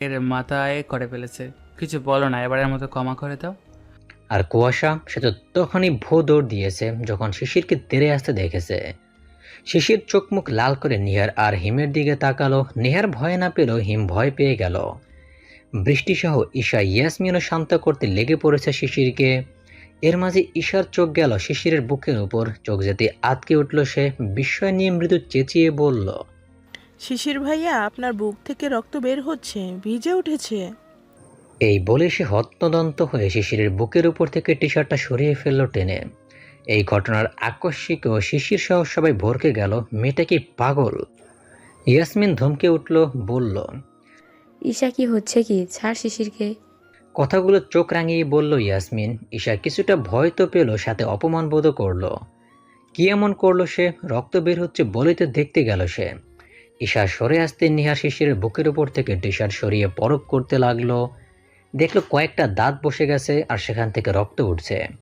এর মাথায় করে ফেলেছে। কিছু বলো না, এবারের মতো ক্ষমা করে দাও। আর কুয়াশা সে তো তখনই ভো দৌড় দিয়েছে যখন শিশিরকে তেড়ে আসতে দেখেছে। শিশির চোখ মুখ লাল করে নিহার আর হিমের দিকে তাকালো। নিহার ভয় না পেলেও হিম ভয় পেয়ে গেল। বৃষ্টিসহ ঈশা ইয়াসমিনও শান্ত করতে লেগে পড়েছে শিশিরকে। এর মাঝে ঈশার চোখ গেল শিশিরের বুকের উপর। চোখ যেতে আটকে উঠল সে। বিস্ময় নিয়ে মৃদু চেঁচিয়ে বলল, শিশির ভাইয়া, আপনার বুক থেকে রক্ত বের হচ্ছে, ভিজে উঠেছে। এই বলে সে হতদন্ত হয়ে শিশিরের বুকের উপর থেকে টি শার্টটা সরিয়ে ফেলল টেনে। এই ঘটনার আকস্মিক ও শিশির সহ সবাই ভরকে গেল। মেয়েটা কি পাগল? ইয়াসমিন ধমকে উঠল, বলল, ঈশা কি হচ্ছে কি? ছাড় শিশিরকে। কথাগুলো চোখ রাঙিয়ে বলল ইয়াসমিন। ঈশা কিছুটা ভয় তো পেল, সাথে অপমান বোধও করল। কি এমন করলো সে? রক্ত বের হচ্ছে বলেই তো দেখতে গেল সে। ঈশা সরে আসতে নিহা শিশিরের বুকের উপর থেকে টি শার্ট সরিয়ে পরখ করতে লাগলো। দেখলো কয়েকটা দাঁত বসে গেছে আর সেখান থেকে রক্ত উঠছে।